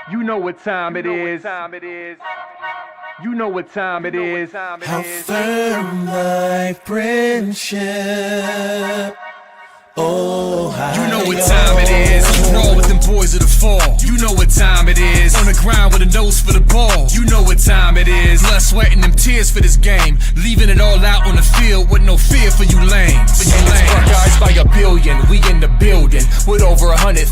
You know what time it is. You know what time it is. How firm thy friendship. Oh, you know what time it is. Raw with them boys of the fall. You know what time it is. On the ground with a nose for the ball. You know what time it is. Blood, sweat, and them tears for this game. Leaving it all out on the field with no fear for you lames. Buckeyes by a billion. We in the building with over 100,000.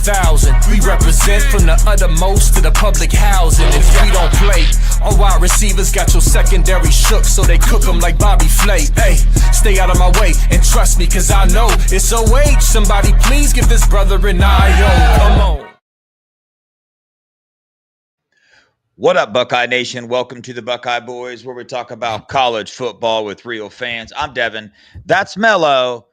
We represent from the uttermost to the public housing. If we don't play, our wide receivers got your secondary shook, so they cook them like Bobby Flay. Hey, stay out of my way and trust me, cause I know it's OH. Somebody please give this brother an IO. Come on. What up, Buckeye Nation? Welcome to the Buckeye Boys, where we talk about college football with real fans. I'm Devin. That's Mello.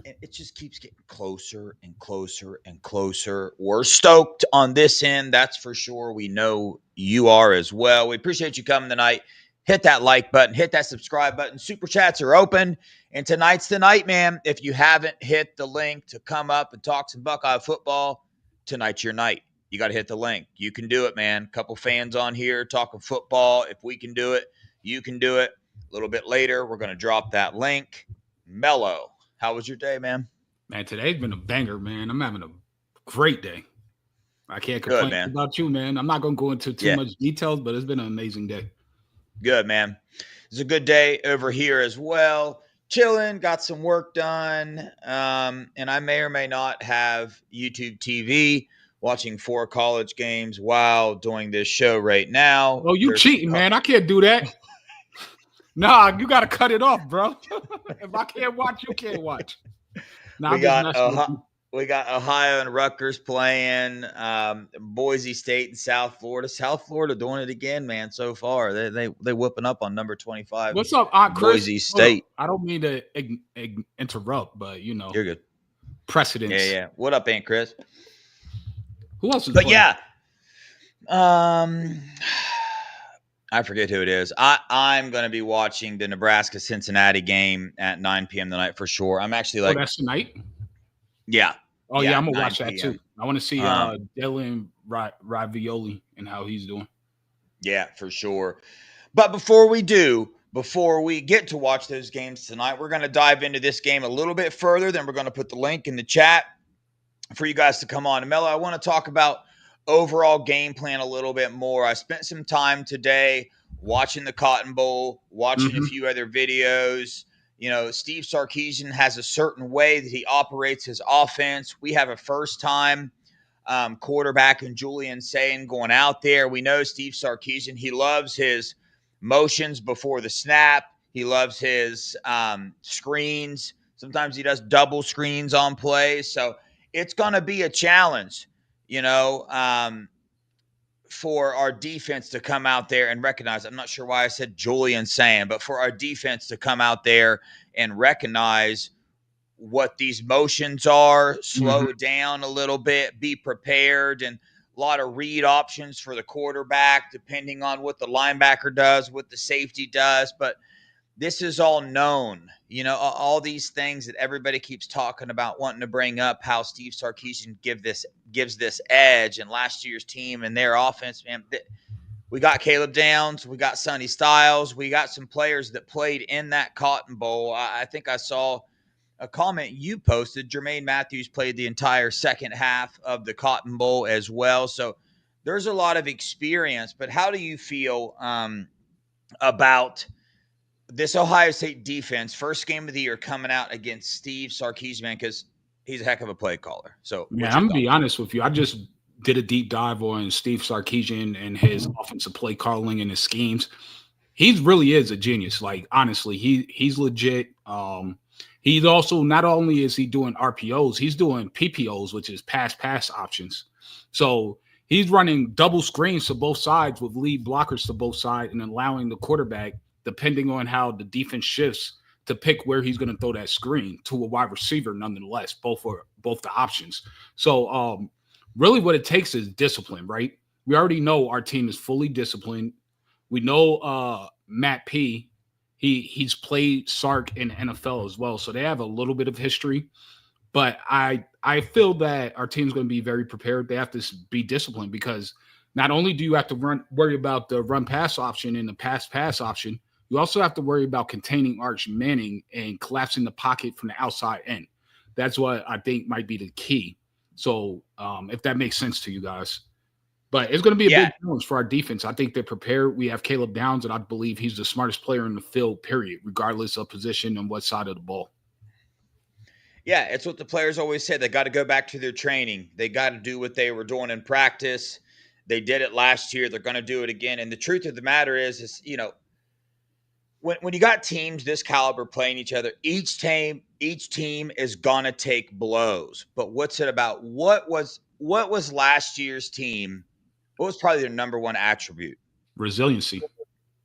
And it just keeps getting closer and closer and closer. We're stoked on this end, that's for sure. We know you are as well. We appreciate you coming tonight. Hit that like button. Hit that subscribe button. Super chats are open. And tonight's the night, man. If you haven't hit the link to come up and talk some Buckeye football, tonight's your night. You got to hit the link. You can do it, man. Couple fans on here talking football. If we can do it, you can do it. A little bit later, we're going to drop that link. Mello, how was your day, man? Man, today's been a banger, man. I'm having a great day. I can't complain about you, man. I'm not going to go into too much details, but it's been an amazing day. Good, man. It's a good day over here as well. Chilling, got some work done, and I may or may not have YouTube TV watching 4 college games while doing this show right now. Oh, you cheating, man. I can't do that. Nah, you got to cut it off, bro. If I can't watch, you can't watch. Nah, we got Ohio and Rutgers playing, Boise State and South Florida. South Florida doing it again, man, so far. They whipping up on number 25. What's up, Aunt Chris? Boise State. I don't mean to interrupt, but, you know. You're good. Precedence. Yeah. What up, Aunt Chris? Who else is But playing? I forget who it is. I'm going to be watching the Nebraska-Cincinnati game at 9 p.m. tonight for sure. I'm actually like – that's tonight? Yeah. Oh, yeah, I'm going to watch that too. I want to see Dylan Ravioli and how he's doing. Yeah, for sure. But before we get to watch those games tonight, we're going to dive into this game a little bit further. Then we're going to put the link in the chat for you guys to come on. And Mello, I want to talk about overall game plan a little bit more. I spent some time today watching the Cotton Bowl, watching a few other videos. You know, Steve Sarkisian has a certain way that he operates his offense. We have a first-time quarterback in Julian Sayin going out there. We know Steve Sarkisian, he loves his motions before the snap. He loves his screens. Sometimes he does double screens on plays. So it's going to be a challenge, you know, for our defense to come out there and recognize, I'm not sure why I said Julian Sayin, but for our defense to come out there and recognize what these motions are, slow down a little bit, be prepared, and a lot of read options for the quarterback, depending on what the linebacker does, what the safety does. But this is all known, you know, all these things that everybody keeps talking about, wanting to bring up how Steve Sarkisian gives this edge, and last year's team and their offense, man. We got Caleb Downs, we got Sonny Styles, we got some players that played in that Cotton Bowl. I think I saw a comment you posted. Jermaine Matthews played the entire second half of the Cotton Bowl as well. So there's a lot of experience. But how do you feel about this Ohio State defense, first game of the year, coming out against Steve Sarkisian, man, because he's a heck of a play caller. So, yeah, I'm going to be honest with you. I just did a deep dive on Steve Sarkisian and his offensive play calling and his schemes. He really is a genius. Like, honestly, he's legit. He's also, not only is he doing RPOs, he's doing PPOs, which is pass options. So he's running double screens to both sides with lead blockers to both sides and allowing the quarterback, depending on how the defense shifts, to pick where he's going to throw that screen to a wide receiver, nonetheless, both the options. So really what it takes is discipline, right? We already know our team is fully disciplined. We know Matt P., he's played Sark in the NFL as well, so they have a little bit of history. But I feel that our team's going to be very prepared. They have to be disciplined because not only do you have to worry about the run pass option and the pass option, you also have to worry about containing Arch Manning and collapsing the pocket from the outside in. That's what I think might be the key. So if that makes sense to you guys. But it's going to be a big challenge for our defense. I think they're prepared. We have Caleb Downs, and I believe he's the smartest player in the field, period, regardless of position and what side of the ball. Yeah, it's what the players always say. They got to go back to their training. They got to do what they were doing in practice. They did it last year. They're going to do it again. And the truth of the matter is when you got teams this caliber playing each other, each team is going to take blows. But what's it about? What was last year's team? What was probably their number one attribute? Resiliency.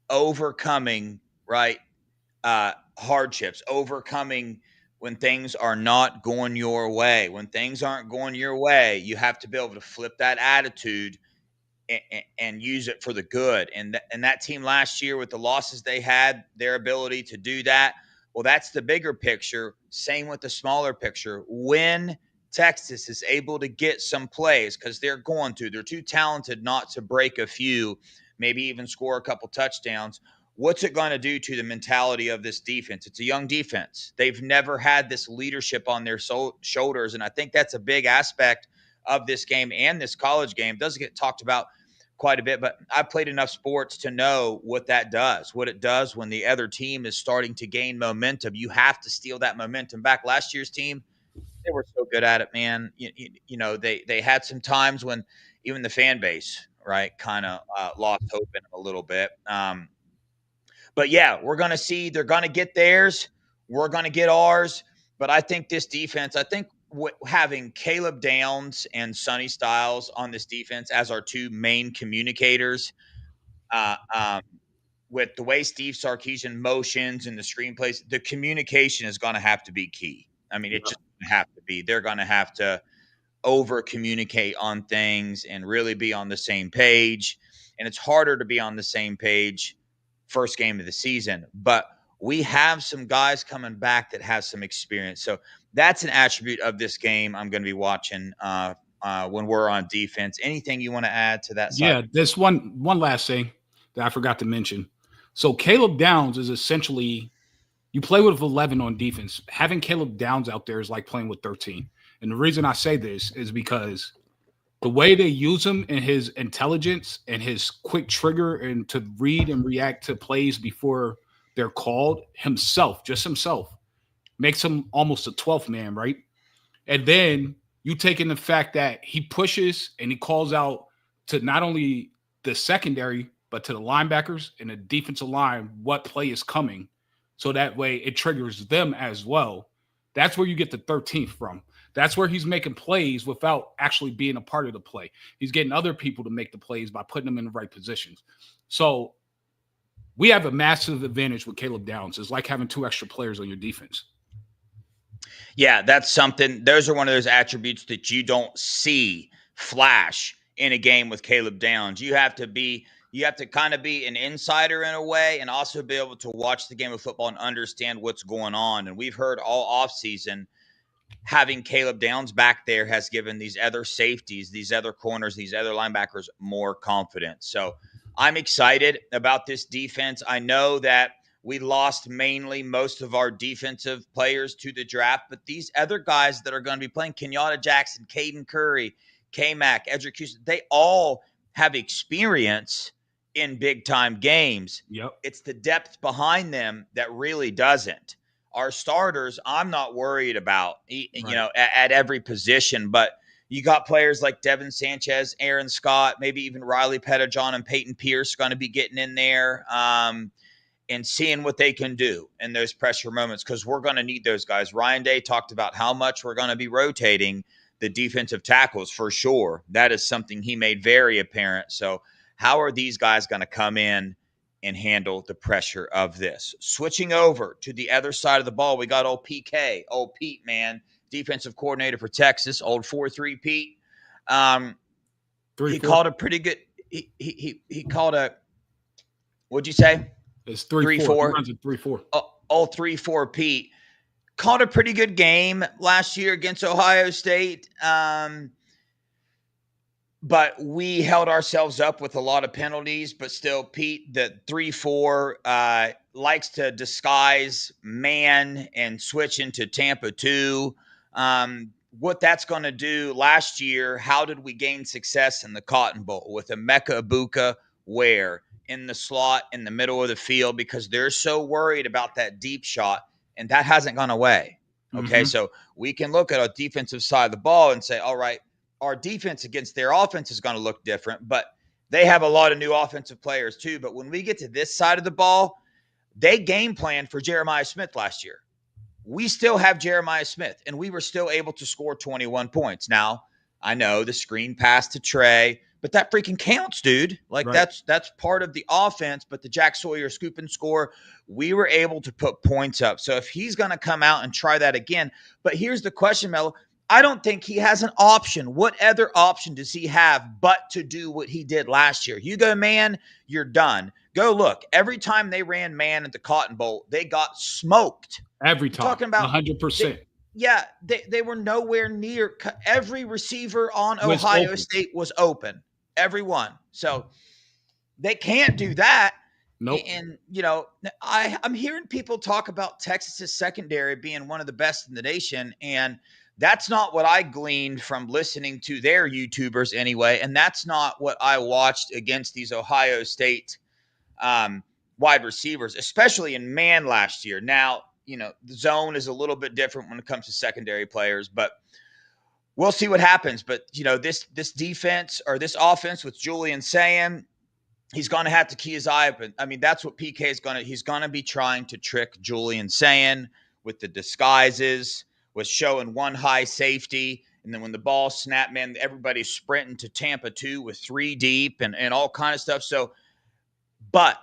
Overcoming, right? Hardships, overcoming when things are not going your way. When things aren't going your way, you have to be able to flip that attitude and use it for the good. And that team last year with the losses they had, their ability to do that, well, that's the bigger picture. Same with the smaller picture. When Texas is able to get some plays, because they're too talented not to break a few, maybe even score a couple touchdowns. What's it going to do to the mentality of this defense? It's a young defense. They've never had this leadership on their shoulders, and I think that's a big aspect of this game and this college game. It doesn't get talked about quite a bit, but I've played enough sports to know what that does, what it does when the other team is starting to gain momentum. You have to steal that momentum back. Last year's team, they were so good at it, man. They had some times when even the fan base, right, kind of lost hope in them a little bit. But yeah, we're going to see. They're going to get theirs. We're going to get ours. But I think this defense, having Caleb Downs and Sonny Styles on this defense as our two main communicators, with the way Steve Sarkisian motions and the screenplays, the communication is going to have to be key. I mean, it's just going to have to be. They're going to have to over communicate on things and really be on the same page. And it's harder to be on the same page first game of the season, but we have some guys coming back that have some experience. So that's an attribute of this game I'm going to be watching when we're on defense. Anything you want to add to that side? Yeah, there's one last thing that I forgot to mention. So Caleb Downs is essentially, you play with 11 on defense. Having Caleb Downs out there is like playing with 13. And the reason I say this is because the way they use him and his intelligence and his quick trigger and to read and react to plays before they're called himself, makes him almost a 12th man, right? And then you take in the fact that he pushes and he calls out to not only the secondary, but to the linebackers and the defensive line what play is coming. So that way it triggers them as well. That's where you get the 13th from. That's where he's making plays without actually being a part of the play. He's getting other people to make the plays by putting them in the right positions. So we have a massive advantage with Caleb Downs. It's like having two extra players on your defense. Yeah, that's something. Those are one of those attributes that you don't see flash in a game with Caleb Downs. You have to kind of be an insider in a way and also be able to watch the game of football and understand what's going on. And we've heard all offseason having Caleb Downs back there has given these other safeties, these other corners, these other linebackers more confidence. So I'm excited about this defense. I know that we lost mainly most of our defensive players to the draft, but these other guys that are going to be playing, Kenyatta Jackson, Caden Curry, K-Mac, Edric Houston, they all have experience in big-time games. Yep. It's the depth behind them that really doesn't. Our starters, I'm not worried about, at every position, but you got players like Devin Sanchez, Aaron Scott, maybe even Riley Pettijohn and Peyton Pierce going to be getting in there and seeing what they can do in those pressure moments, because we're going to need those guys. Ryan Day talked about how much we're going to be rotating the defensive tackles for sure. That is something he made very apparent. So how are these guys going to come in and handle the pressure of this? Switching over to the other side of the ball, we got old PK, old Pete, man, defensive coordinator for Texas, old 4-3 Pete. He called a pretty good. He called a. What'd you say? It's 3-4. Runs at 3-4. Old 3-4 Pete called a pretty good game last year against Ohio State. but we held ourselves up with a lot of penalties. But still, Pete, the 3-4 likes to disguise man and switch into Tampa 2. What that's going to do last year, how did we gain success in the Cotton Bowl with Emeka Ibuka where in the slot in the middle of the field, because they're so worried about that deep shot, and that hasn't gone away. Okay, so we can look at our defensive side of the ball and say, all right, our defense against their offense is going to look different, but they have a lot of new offensive players too. But when we get to this side of the ball, they game planned for Jeremiah Smith last year. We still have Jeremiah Smith, and we were still able to score 21 points. Now, I know the screen pass to Trey, but that freaking counts, dude. Like Right. that's part of the offense. But the Jack Sawyer scoop and score, we were able to put points up. So if he's going to come out and try that again, but here's the question, Mello. I don't think he has an option. What other option does he have but to do what he did last year? You go man, you're done. Go look. Every time they ran man at the Cotton Bowl, they got smoked. Every time. Talking about 100%. They were nowhere near. Every receiver on Was Ohio open. State was open. Everyone. So they can't do that. Nope. And, I'm hearing people talk about Texas's secondary being one of the best in the nation. And that's not what I gleaned from listening to their YouTubers anyway. And that's not what I watched against these Ohio State wide receivers, especially in man last year. Now, the zone is a little bit different when it comes to secondary players, but we'll see what happens. But, this defense or this offense with Julian saying he's going to have to key his eye open. I mean, that's what PK is he's going to be trying to trick Julian saying with the disguises, with showing one high safety. And then when the ball snapped, man, everybody's sprinting to Tampa 2 with 3 deep and all kind of stuff. So, but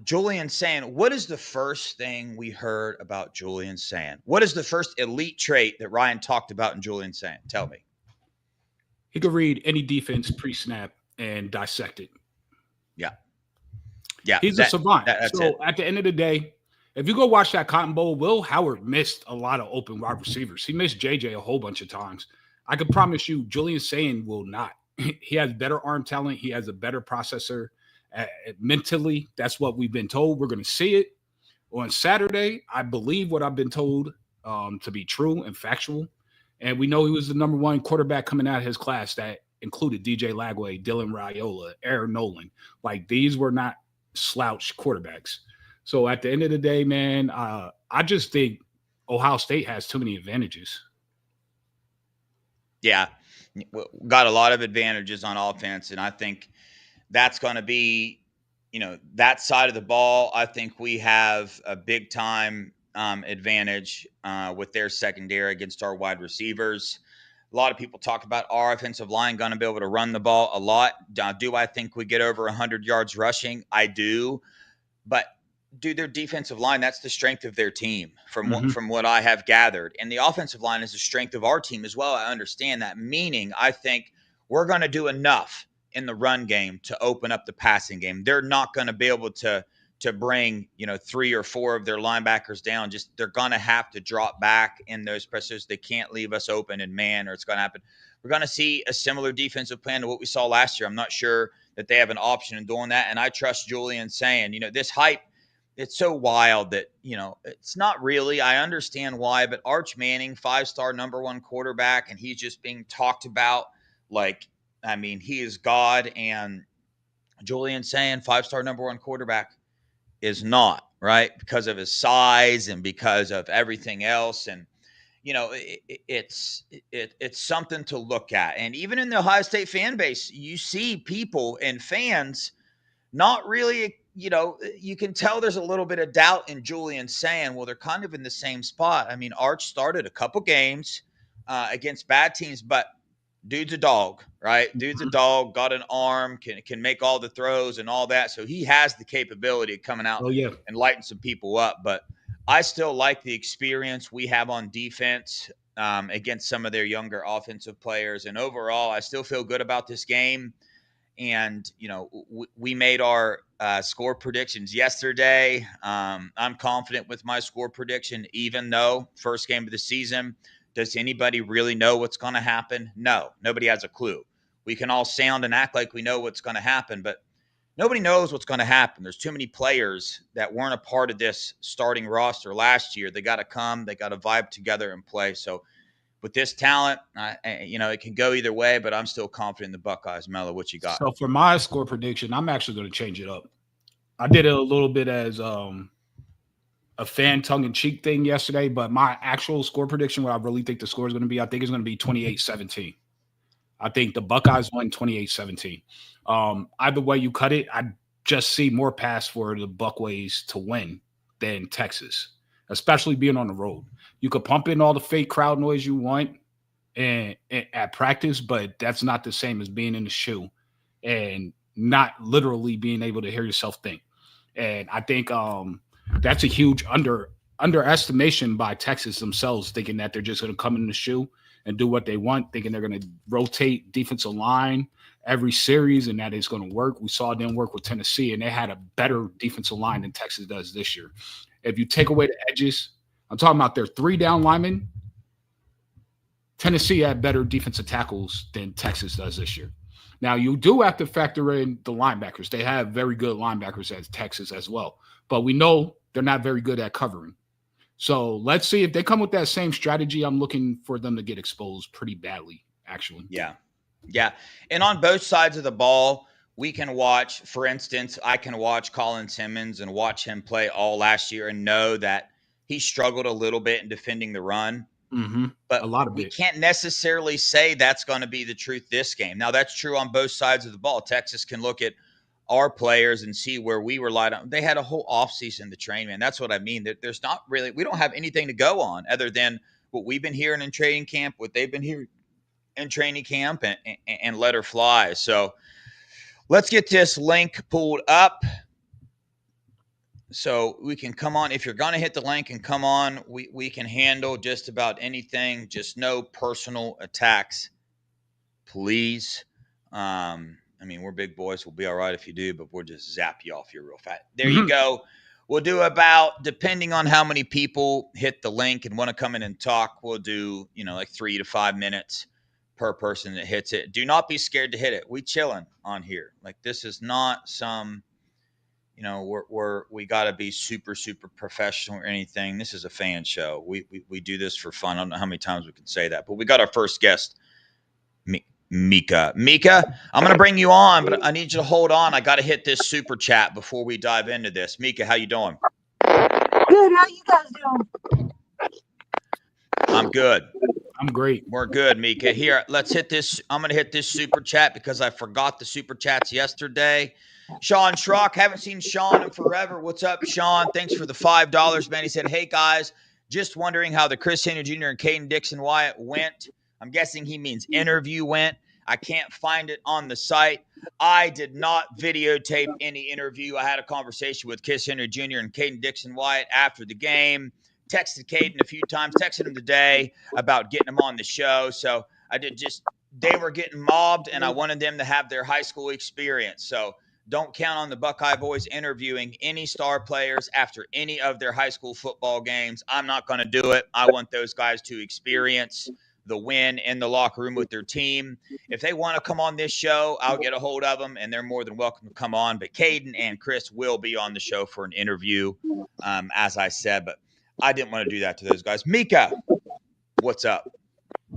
Julian saying, what is the first thing we heard about Julian saying? What is the first elite trait that Ryan talked about in Julian saying? Tell me. He could read any defense pre-snap and dissect it. Yeah. He's a savant. That's so it. At the end of the day, if you go watch that Cotton Bowl, Will Howard missed a lot of open wide receivers. He missed JJ a whole bunch of times. I can promise you, Julian Saying will not. He has better arm talent. He has a better processor. Mentally, that's what we've been told. We're going to see it on Saturday. I believe what I've been told to be true and factual. And we know he was the number 1 quarterback coming out of his class that included DJ Lagway, Dylan Raiola, Aaron Nolan. Like, these were not slouch quarterbacks. So at the end of the day, man, I just think Ohio State has too many advantages. Yeah, got a lot of advantages on offense, and I think that's going to be, that side of the ball. I think we have a big time advantage with their secondary against our wide receivers. A lot of people talk about our offensive line going to be able to run the ball a lot. Do I think we get over 100 yards rushing? I do. But, dude, their defensive line, that's the strength of their team from what I have gathered. And the offensive line is the strength of our team as well. I understand that. Meaning, I think we're going to do enough in the run game to open up the passing game. They're not going to be able to bring, 3 or 4 of their linebackers down. Just they're going to have to drop back in those pressures. They can't leave us open in man, or it's going to happen. We're going to see a similar defensive plan to what we saw last year. I'm not sure that they have an option in doing that. And I trust Julian saying, this hype, it's so wild that, it's not really. I understand why, but Arch Manning, 5-star number 1 quarterback, and he's just being talked about like, I mean, he is God. And Julian saying 5-star number 1 quarterback is not, right? Because of his size and because of everything else. And, it's something to look at. And even in the Ohio State fan base, you see people and fans not really, you can tell there's a little bit of doubt in Julian saying, well, they're kind of in the same spot. I mean, Arch started a couple games against bad teams, but dude's a dog, right? Dude's a dog, got an arm, can make all the throws and all that. So he has the capability of coming out and lighting some people up. But I still like the experience we have on defense against some of their younger offensive players. And overall, I still feel good about this game. And, we made our score predictions yesterday. I'm confident with my score prediction, even though first game of the season. Does anybody really know what's going to happen? No, nobody has a clue. we can all sound and act like we know what's going to happen, but nobody knows what's going to happen. There's too many players that weren't a part of this starting roster last year. They got to come, they got to vibe together and play. So with this talent, it can go either way, but I'm still confident in the Buckeyes. Mello, what you got? So for my score prediction, I'm actually going to change it up. I did it a little bit as a fan tongue-in-cheek thing yesterday, but my actual score prediction, what I really think the score is going to be, I think it's going to be 28-17. I think the Buckeyes win 28-17. Either way you cut it, I just see more pass for the Buckways to win than Texas, especially being on the road. You could pump in all the fake crowd noise you want and at practice, but that's not the same as being in the shoe and not literally being able to hear yourself think. And I think that's a huge underestimation by Texas themselves, thinking that they're just going to come in the shoe and do what they want, thinking they're going to rotate defensive line every series and that it's going to work. We saw it didn't work with Tennessee, and they had a better defensive line than Texas does this year. If you take away the edges, I'm talking about their 3-down linemen, Tennessee had better defensive tackles than Texas does this year. Now, you do have to factor in the linebackers. They have very good linebackers as Texas as well. But we know they're not very good at covering. So let's see if they come with that same strategy. I'm looking for them to get exposed pretty badly, actually. Yeah. And on both sides of the ball, we can watch, for instance, I can watch Colin Simmons and watch him play all last year and know that he struggled a little bit in defending the run. Mm-hmm. But a lot of we can't necessarily say that's going to be the truth this game. Now, that's true on both sides of the ball. Texas can look at our players and see where we relied on. They had a whole offseason to train, man. That's what I mean. There's not really – we don't have anything to go on other than what we've been hearing in training camp, what they've been hearing in training camp, and let her fly. So let's get this link pulled up so we can come on. If you're going to hit the link and come on, we can handle just about anything. Just no personal attacks, please. We're big boys. We'll be all right if you do, but we'll just zap you off. You're real fat. There you go. We'll do about, depending on how many people hit the link and want to come in and talk, we'll do, like 3 to 5 minutes per person that hits it. Do not be scared to hit it. We chilling on here. Like, this is not some, we got to be super, super professional or anything. This is a fan show. We do this for fun. I don't know how many times we can say that, but we got our first guest, Mika, I'm going to bring you on, but I need you to hold on. I got to hit this super chat before we dive into this. Mika, how you doing? Good. How you guys doing? I'm good. I'm great. We're good, Mika. Here, let's hit this. I'm going to hit this super chat because I forgot the super chats yesterday. Sean Schrock, haven't seen Sean in forever. What's up, Sean? Thanks for the $5, man. He said, hey, guys, just wondering how the Chris Henry Jr. and Caden Dixon-Wyatt went. I'm guessing he means interview went. I can't find it on the site. I did not videotape any interview. I had a conversation with Chris Henry Jr. and Caden Dixon-Wyatt after the game. Texted Caden a few times, texted him today about getting him on the show. So I did they were getting mobbed, and I wanted them to have their high school experience. So don't count on the Buckeye boys interviewing any star players after any of their high school football games. I'm not going to do it. I want those guys to experience the win in the locker room with their team. If they want to come on this show, I'll get a hold of them, and they're more than welcome to come on. But Caden and Chris will be on the show for an interview, as I said. But I didn't want to do that to those guys. Mika, what's up?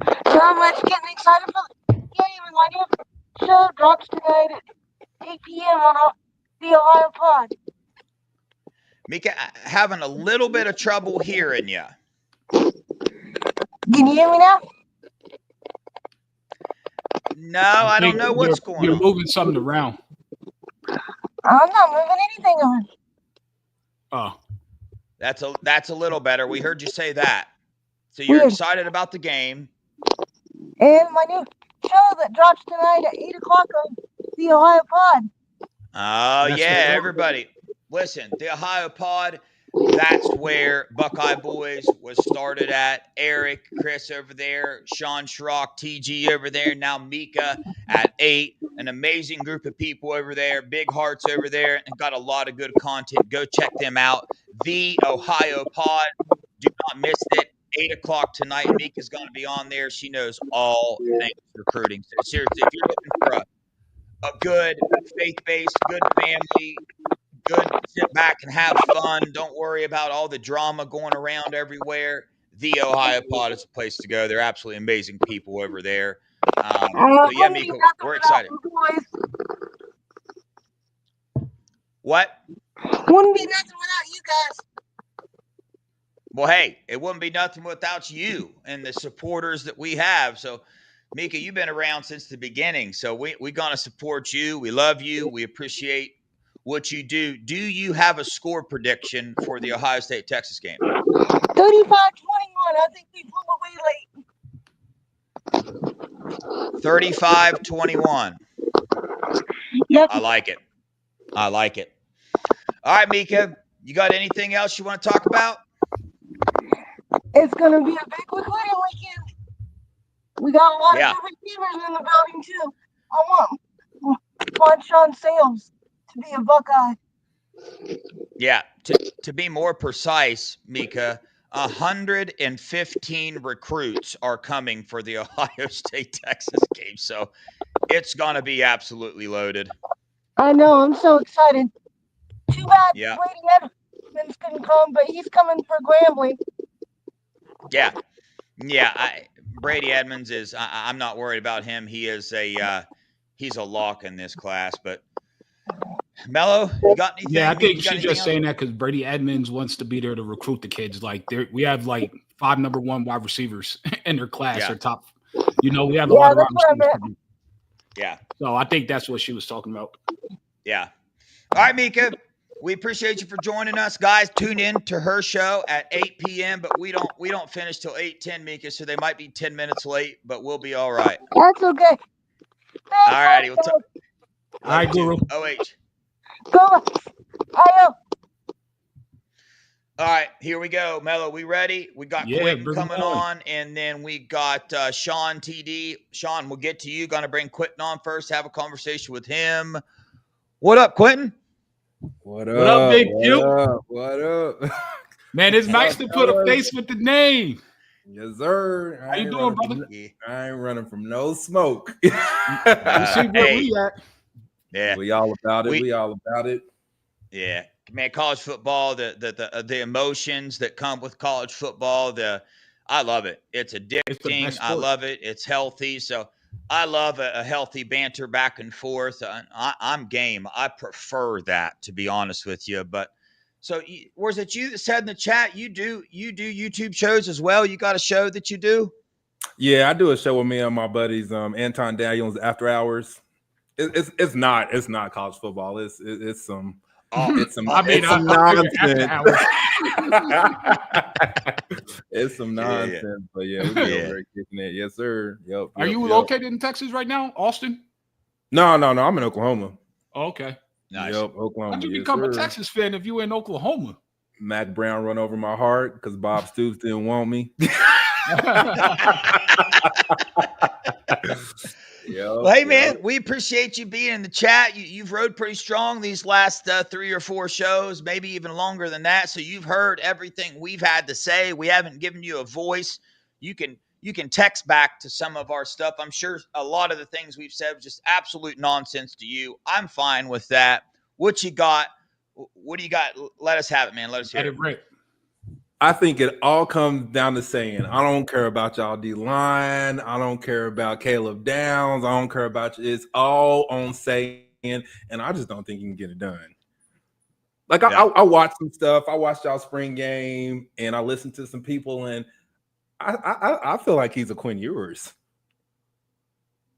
So much getting excited for the game, and my new show drops tonight at 8 p.m. on the Ohio Pod. Mika, having a little bit of trouble hearing you. Can you hear me now? No, I don't know what's going on. You're moving something around. I'm not moving anything on. Oh. That's a little better. We heard you say that. So you're excited about the game. And my new show that drops tonight at 8 o'clock on the Ohio Pod. Oh, yeah, everybody. Listen, the Ohio Pod, that's where Buckeye Boys was started at. Eric, Chris over there, Sean Schrock, TG over there, now Mika at 8. An amazing group of people over there, big hearts over there, and got a lot of good content. Go check them out. The Ohio Pod. Do not miss it. 8 o'clock tonight. Mika's going to be on there. She knows all things recruiting. So seriously, if you're looking for a good faith-based, good family, good sit back and have fun, don't worry about all the drama going around everywhere, the Ohio Pod is a place to go. They're absolutely amazing people over there. So yeah, Mika, we're excited. What? Wouldn't be nothing without you guys. Well, hey, it wouldn't be nothing without you and the supporters that we have. So, Mika, you've been around since the beginning. So we're going to support you. We love you. We appreciate what you do. Do you have a score prediction for the Ohio State-Texas game? 35-21. I think we pull away late. 35-21. Yep. I like it. I like it. All right, Mika, you got anything else you want to talk about? It's going to be a big recruiting weekend. We got a lot of good receivers in the building, too. I want Sean Sales to be a Buckeye. Yeah, to be more precise, Mika, 115 recruits are coming for the Ohio State-Texas game. So it's going to be absolutely loaded. I know. I'm so excited. Too bad Brady Edmonds couldn't come, but he's coming for Grambling. Yeah. Brady Edmonds is. I'm not worried about him. He is he's a lock in this class. But Mello, you got anything? Yeah, I think she's just saying that because Brady Edmonds wants to be there to recruit the kids. Like we have like 5 number 1 wide receivers in their class or top. We have a lot of wide receivers. Yeah. So I think that's what she was talking about. Yeah. All right, Mika. We appreciate you for joining us, guys. Tune in to her show at 8 p.m. But we don't finish till 8:10, Mika. So they might be 10 minutes late, but we'll be all right. That's okay. All righty. All right, Guru. OH. Go. I All right, here we go, Mello. We ready? We got Quinton coming on, and then we got Sean TD. Sean, we'll get to you. Going to bring Quinton on first. Have a conversation with him. What up, Quinton? What up? What up, big Q? What up? Man, it's nice to put a face with the name. Yes, sir. How you doing, brother? I ain't running from no smoke. You see where we at? Yeah, we all about it. We all about it. Yeah, man. College football, the emotions that come with college football. I love it. It's addicting. I love it. It's healthy. So I love a healthy banter back and forth. I'm game. I prefer that, to be honest with you. But so was it you that said in the chat you do YouTube shows as well? You got a show that you do? Yeah, I do a show with me and my buddies, Anton Daniels, After Hours. It's not college football. It's some. It's some nonsense. It's some nonsense. Yeah. But yeah, we're very kicking it. Yes, sir. Yep. Are you located in Texas right now, Austin? No. I'm in Oklahoma. Oh, okay. Nice. Yep, Oklahoma. How'd you become a Texas fan if you were in Oklahoma? Mac Brown run over my heart because Bob Stoops didn't want me. Well, hey, man, we appreciate you being in the chat. You've rode pretty strong these last 3 or 4 shows, maybe even longer than that. So you've heard everything we've had to say. We haven't given you a voice. You can text back to some of our stuff. I'm sure a lot of the things we've said was just absolute nonsense to you. I'm fine with that. What you got? What do you got? Let us have it, man. Let us hear it. Right. I think it all comes down to saying, I don't care about y'all D-line. I don't care about Caleb Downs. I don't care about you. It's all on saying, and I just don't think you can get it done. Like, I watched some stuff. I watched y'all spring game, and I listened to some people, and I feel like he's a Quinn Ewers.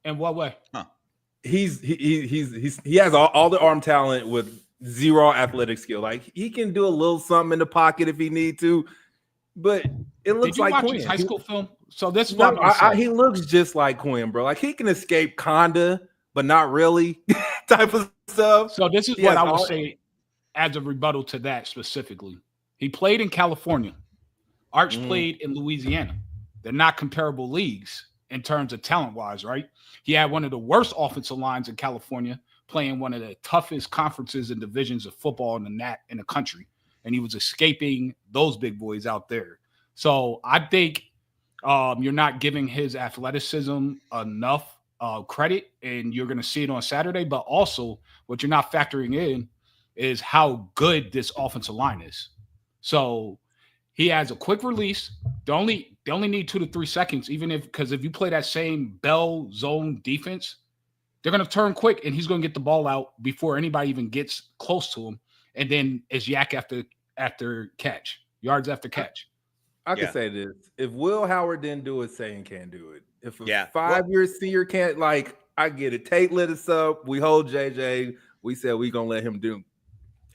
In what way? Huh. He has all the arm talent with zero athletic skill. Like, he can do a little something in the pocket if he need to, but it looks like Quinn. His high school film? So this is what he looks just like Quinn, bro. Like, he can escape kinda, but not really type of stuff. So this is what I would say as a rebuttal to that specifically. He played in California. Arch played in Louisiana. They're not comparable leagues in terms of talent-wise, right? He had one of the worst offensive lines in California, playing one of the toughest conferences and divisions of football in the country, and he was escaping those big boys out there. So I think you're not giving his athleticism enough credit, and you're going to see it on Saturday. But also, what you're not factoring in is how good this offensive line is. So he has a quick release. They only need 2 to 3 seconds, because if you play that same bell zone defense, they're going to turn quick, and he's going to get the ball out before anybody even gets close to him. And then it's yak after catch, yards after catch. I can say this: if Will Howard didn't do it, Sayin can't do it. If a 5-year senior can't, I get it. Tate lit us up. We hold JJ. We said we gonna let him do.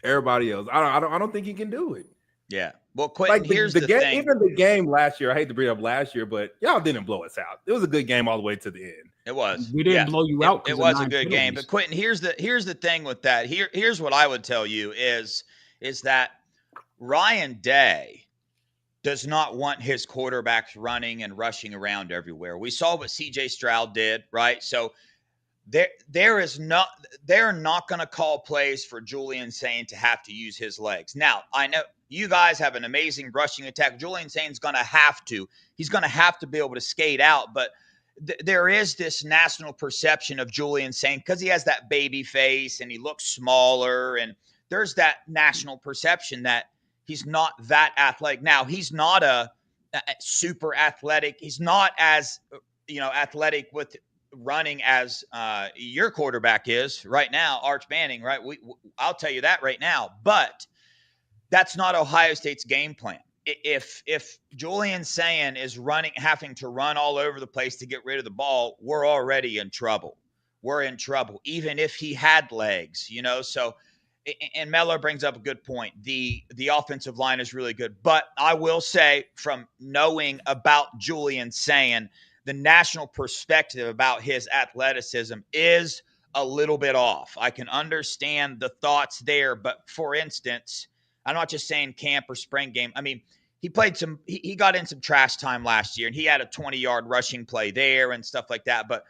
Everybody else, I don't think he can do it. Yeah. Well, Quinton, here's the game, thing. Even the game last year, I hate to bring up last year, but y'all didn't blow us out. It was a good game all the way to the end. It was. We didn't blow you out. It was a good game. But Quinton, here's the thing with that. Here's what I would tell you is that Ryan Day does not want his quarterbacks running and rushing around everywhere. We saw what CJ Stroud did, right? So they're not going to call plays for Julian Sayin to have to use his legs. Now, I know you guys have an amazing rushing attack. Julian Sayin's going to have to. He's going to have to be able to skate out, but there is this national perception of Julian Sayin because he has that baby face and he looks smaller, and there's that national perception that he's not that athletic. Now, he's not a super athletic. He's not as, athletic with running as your quarterback is right now, Arch Manning, right? I'll tell you that right now. But that's not Ohio State's game plan. If Julian Sayin is having to run all over the place to get rid of the ball, we're already in trouble. We're in trouble, even if he had legs, So, and Mellor brings up a good point. The offensive line is really good. But I will say, from knowing about Julian Sayin, the national perspective about his athleticism is a little bit off. I can understand the thoughts there. But for instance, I'm not just saying camp or spring game. I mean, he got in some trash time last year, and he had a 20-yard rushing play there and stuff like that. But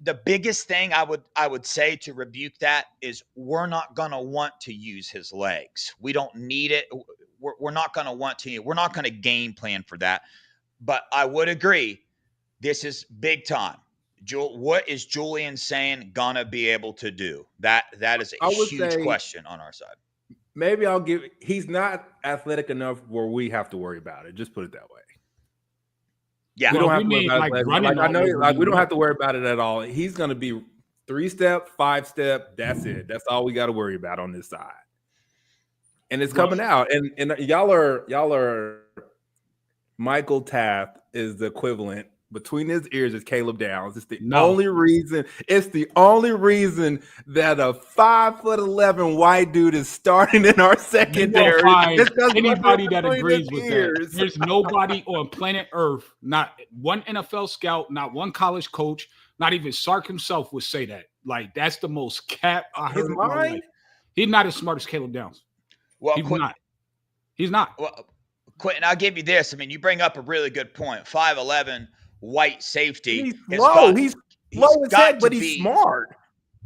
the biggest thing I would say to rebuke that is we're not going to want to use his legs. We don't need it. We're not going to want to. We're not going to game plan for that. But I would agree, this is big time. What is Julian Sayin going to be able to do? That is a huge question on our side. Maybe he's not athletic enough where we have to worry about it. Just put it that way. Yeah, we don't have to worry about it. I know, we don't have to worry about it at all. He's going to be 3-step, 5-step. That's it. That's all we got to worry about on this side. And it's coming out. And y'all are Michael Taft is the equivalent. Between his ears is Caleb Downs. It's the only reason. It's the only reason that a 5'11" white dude is starting in our secondary. Anybody that agrees with that. There's nobody on planet Earth, not one NFL scout, not one college coach, not even Sark himself would say that. Like, that's the most cap I heard in my life. He's not as smart as Caleb Downs. Well, He's not. Well, Quinton, I'll give you this. I mean, you bring up a really good point. 5'11" white safety. He's slow. He's slow as heck, but he's smart.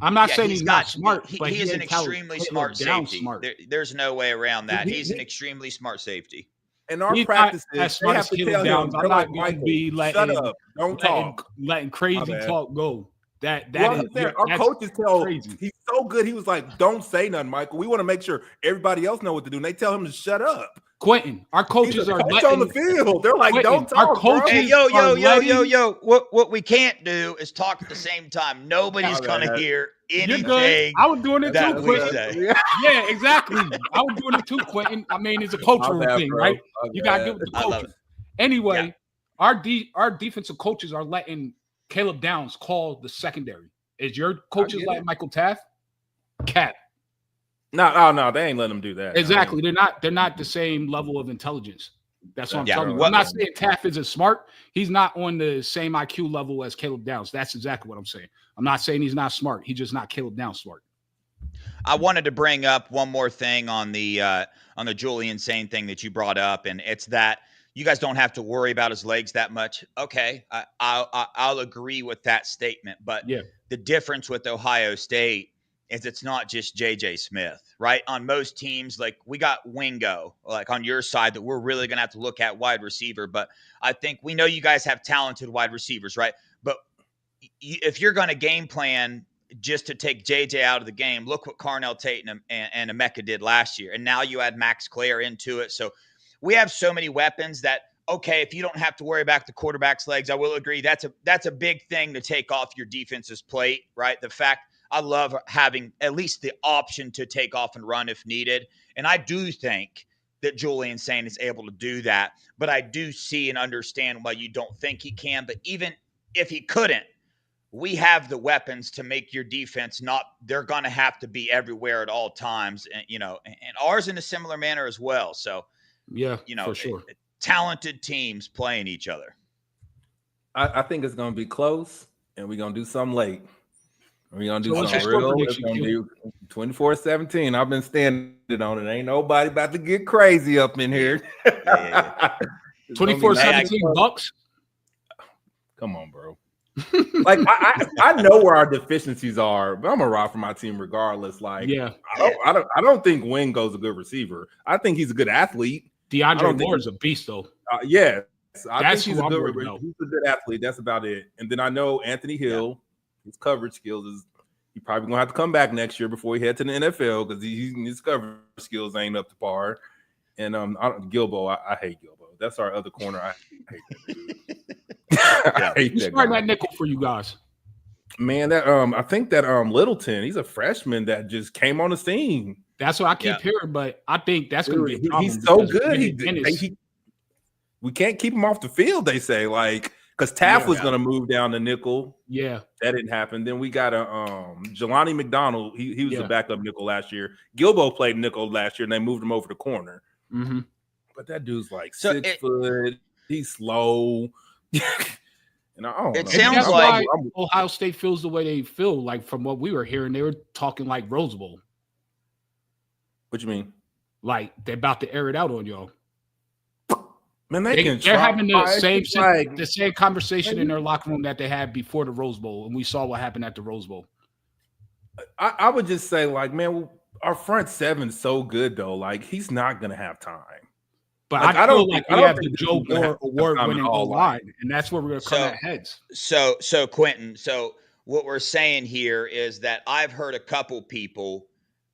I'm not saying he's not smart, but he is an extremely smart safety. There's no way around that. He's an extremely smart safety. In our practices, they have to tell him, I'm not going to be shut up, don't talk. Letting crazy talk go. Our coaches tell him he's so good. He was like, don't say nothing, Michael. We want to make sure everybody else know what to do. And they tell him to shut up. Quinton, our coaches are on the field. They're like, don't talk. Our coaches, hey, yo. What we can't do is talk at the same time. Nobody's gonna hear anything. I was doing it too, Quinton. Yeah, exactly. I was doing it too, Quinton. I mean, it's a cultural thing, right? You gotta give it the coaches. Anyway, our defensive coaches are letting Caleb Downs call the secondary. Is your coaches like Michael Taft? Cat. No, they ain't letting them do that. Exactly. They're not the same level of intelligence. That's what I'm telling you. I'm not saying Taft isn't smart. He's not on the same IQ level as Caleb Downs. That's exactly what I'm saying. I'm not saying he's not smart. He's just not Caleb Downs smart. I wanted to bring up one more thing on the Julian Sayin thing that you brought up, and it's that you guys don't have to worry about his legs that much. Okay, I'll agree with that statement. But the difference with Ohio State is it's not just JJ Smith, right? On most teams, like we got Wingo, like on your side, that we're really going to have to look at wide receiver. But I think we know you guys have talented wide receivers, right? But if you're going to game plan just to take JJ out of the game, look what Carnell Tate and Emeka did last year. And now you add Max Clare into it. So we have so many weapons that, okay, if you don't have to worry about the quarterback's legs, I will agree. That's a big thing to take off your defense's plate, right? The fact I love having at least the option to take off and run if needed. And I do think that Julian Sain is able to do that. But I do see and understand why you don't think he can. But even if he couldn't, we have the weapons to make your defense they're going to have to be everywhere at all times. And, and ours in a similar manner as well. So, yeah, for sure. Talented teams playing each other. I think it's going to be close, and we're going to do something late. We're going to do something real. It's going to be 24-17. I've been standing on it. Ain't nobody about to get crazy up in here. 24-17 Bucks? Come on, bro. Like I know where our deficiencies are, but I'm gonna ride for my team regardless. Like, I don't think Wingo's a good receiver. I think he's a good athlete. DeAndre Moore is a beast, though. Yes, I think he's a good athlete. That's about it. And then I know Anthony Hill, his coverage skills he's probably gonna have to come back next year before he head to the NFL because his coverage skills ain't up to par. And Gilbo, I hate Gilbo. That's our other corner. I hate that dude. I hate Who's starting that nickel for you guys? Man, that I think that Littleton, he's a freshman that just came on the scene. That's what I keep hearing, but I think that's going to be a problem. He's so good. We can't keep him off the field, they say, like, because Taft was going to move down to nickel. Yeah. That didn't happen. Then we got Jelani McDonald. He was the backup nickel last year. Gilbo played nickel last year, and they moved him over to corner. Mm-hmm. But that dude's like 6 foot. He's slow. And it sounds like Ohio State feels the way they feel. Like from what we were hearing, they were talking like Rose Bowl. What you mean? Like they're about to air it out on y'all. Man, they're having the same conversation in their locker room that they had before the Rose Bowl, and we saw what happened at the Rose Bowl. I would just say, like, man, our front seven's so good though. Like, he's not gonna have time. But like, I feel like we have the Joe Moore award-winning O-line, and that's where we're going to come at heads. So Quinton, what we're saying here is that I've heard a couple people.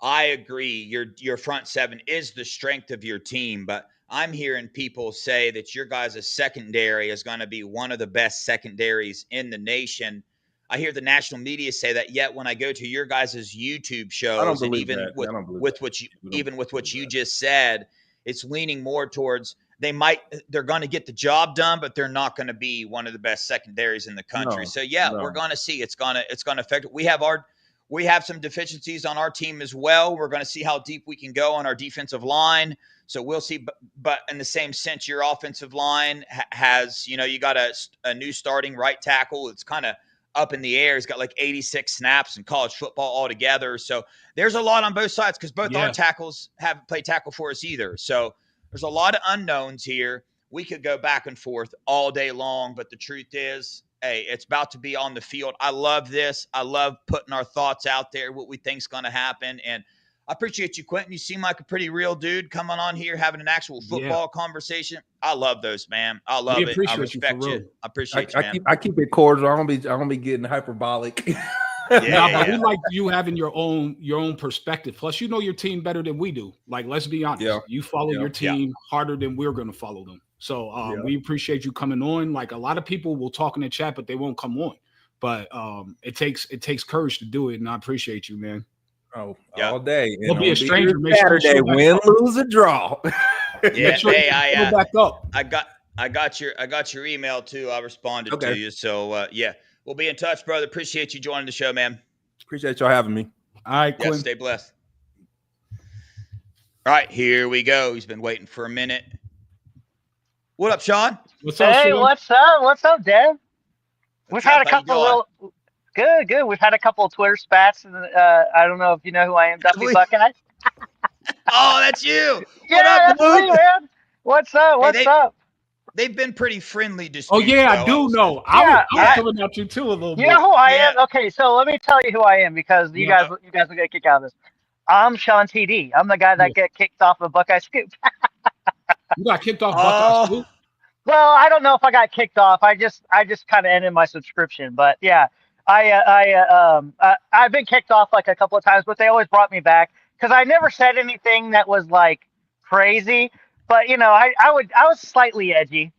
I agree, your front seven is the strength of your team, but I'm hearing people say that your guys' secondary is going to be one of the best secondaries in the nation. I hear the national media say that. Yet when I go to your guys' YouTube shows, and even with what you just said. It's leaning more towards they're going to get the job done, but they're not going to be one of the best secondaries in the country. We're going to see it's going to affect it. We have some deficiencies on our team as well. We're going to see how deep we can go on our defensive line. So we'll see. But in the same sense, your offensive line has, you got a new starting right tackle. It's kind of up in the air. He's got like 86 snaps in college football altogether. So there's a lot on both sides because both our tackles haven't played tackle for us either. So there's a lot of unknowns here. We could go back and forth all day long, but the truth is, hey, it's about to be on the field. I love this. I love putting our thoughts out there, what we think's going to happen. And I appreciate you, Quinton. You seem like a pretty real dude coming on here, having an actual football conversation. I love those, man. I love it. I respect you. I appreciate you, man. I keep it cordial. I don't be getting hyperbolic. But we like you having your own perspective. Plus, you know your team better than we do. Like, let's be honest. Yeah. You follow your team harder than we're going to follow them. So we appreciate you coming on. Like, a lot of people will talk in the chat, but they won't come on. But it takes courage to do it, and I appreciate you, man. Oh, all day. We'll be a stranger. Saturday, win, lose, or draw. Yeah, back up. I got your email too. I responded to you. So we'll be in touch, brother. Appreciate you joining the show, man. Appreciate y'all having me. All right, Quinn. Stay blessed. All right, here we go. He's been waiting for a minute. What up, Sean? What's up, Sean? What's up? What's up, Dad? We've had a couple Good. We've had a couple of Twitter spats, and I don't know if you know who I am, Duffy Buckeye. Oh, that's you. What up, that's me, man? What's up? What's up? they've been pretty friendly disputes. Oh yeah, though, I do know. Yeah, I was coming at you too a little You bit. know who I Yeah. am? Okay, so let me tell you who I am because you guys are gonna kick out of this. I'm Sean TD. I'm the guy that get kicked off of Buckeye Scoop. You got kicked off Buckeye Oh, Scoop? Well, I don't know if I got kicked off. I just kind of ended my subscription. But yeah, I've been kicked off like a couple of times, but they always brought me back because I never said anything that was like crazy. But you know, I was slightly edgy.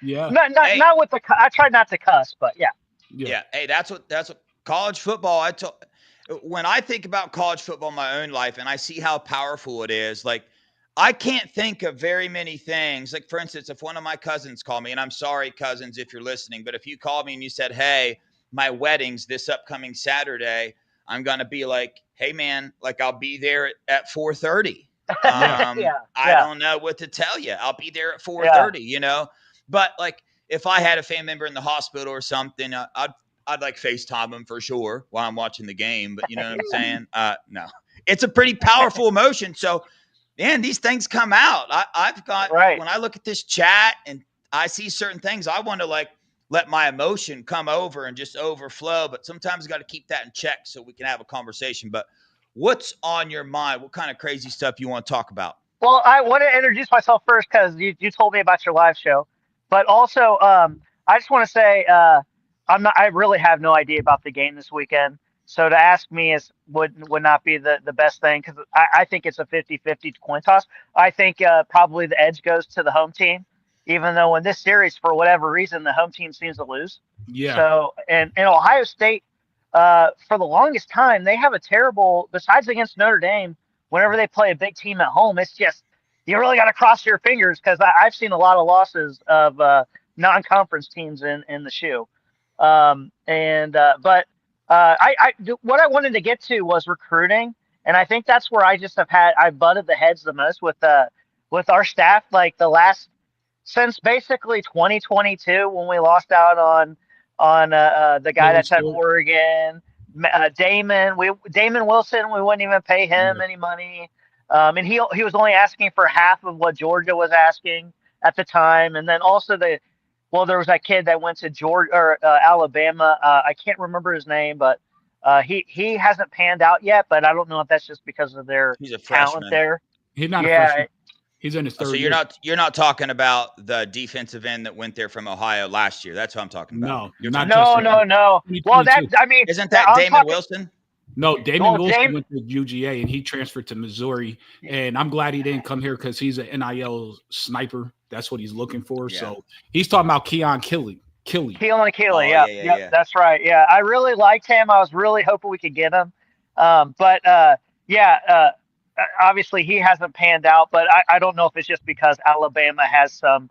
Yeah. Not with the. I tried not to cuss, but yeah. yeah. Hey, that's what college football. When I think about college football in my own life and I see how powerful it is, like I can't think of very many things. Like, for instance, if one of my cousins called me, and I'm sorry, cousins, if you're listening, but if you called me and you said, hey, my wedding's this upcoming Saturday, I'm going to be like, hey, man, like I'll be there at 4:30. I don't know what to tell you. I'll be there at 4:30, you know? But like, if I had a family member in the hospital or something, I'd like FaceTime them for sure while I'm watching the game. But you know what I'm saying? No, it's a pretty powerful emotion. So, man, these things come out. I've got, when I look at this chat and I see certain things, I want to like let my emotion come over and just overflow. But sometimes I got to keep that in check so we can have a conversation. But what's on your mind? What kind of crazy stuff you want to talk about? Well, I want to introduce myself first because you told me about your live show, but also I just want to say I really have no idea about the game this weekend. So to ask me would not be the best thing because I think it's a 50-50 coin toss. I think probably the edge goes to the home team, even though in this series, for whatever reason, the home team seems to lose. Yeah. So and Ohio State, for the longest time, they have a terrible, besides against Notre Dame, whenever they play a big team at home, it's just, you really got to cross your fingers because I've seen a lot of losses of non-conference teams in the shoe. But what I wanted to get to was recruiting. And I think that's where I butted the heads the most with our staff, like since basically 2022, when we lost out on the guy that's at Oregon, Damon Wilson. We wouldn't even pay him any money. And he was only asking for half of what Georgia was asking at the time. And then also there was that kid that went to Georgia or Alabama. I can't remember his name, but he hasn't panned out yet. But I don't know if that's just because of their talent there. He's not a freshman. He's in his third year. So you're not talking about the defensive end that went there from Ohio last year. That's what I'm talking about. No, you're not. No. Well, isn't that Damon Wilson? No, Damon Wilson went to UGA and he transferred to Missouri. And I'm glad he didn't come here because he's an NIL sniper. That's what he's looking for. Yeah. So he's talking about Keelan Keeley. Keelan Keeley, yeah, that's right. Yeah, I really liked him. I was really hoping we could get him. Obviously he hasn't panned out, but I don't know if it's just because Alabama has some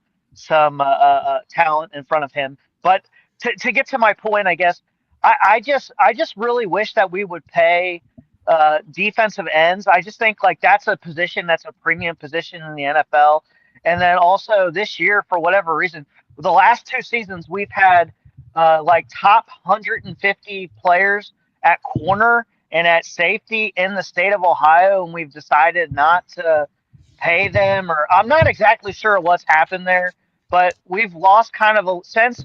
talent in front of him. But to get to my point, I guess I just really wish that we would pay defensive ends. I just think like that's a position that's a premium position in the NFL. And then also this year, for whatever reason, the last 2 seasons we've had like top 150 players at corner and at safety in the state of Ohio, and we've decided not to pay them, or I'm not exactly sure what's happened there, but we've lost kind of since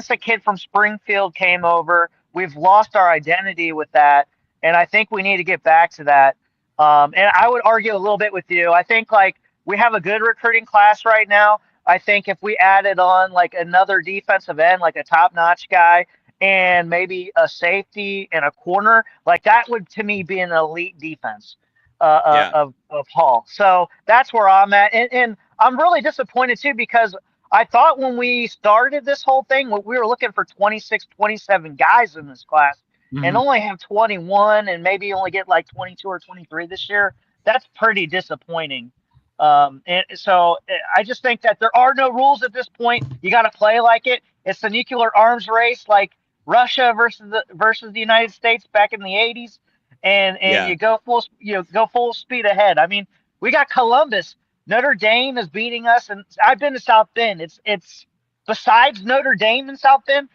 the kid from Springfield came over, we've lost our identity with that, and I think we need to get back to that. And I would argue a little bit with you. I think like we have a good recruiting class right now. I think if we added on like another defensive end, like a top-notch guy, and maybe a safety and a corner, like that would to me be an elite defense of Hall. So that's where I'm at. And I'm really disappointed too, because I thought when we started this whole thing, we were looking for 26, 27 guys in this class and only have 21 and maybe only get like 22 or 23 this year. That's pretty disappointing. And so I just think that there are no rules at this point. You got to play like it. It's the nuclear arms race, like Russia versus the United States back in the 80s, and you go full speed ahead. I mean, we got Columbus. Notre Dame is beating us, and I've been to South Bend. It's besides Notre Dame and South Bend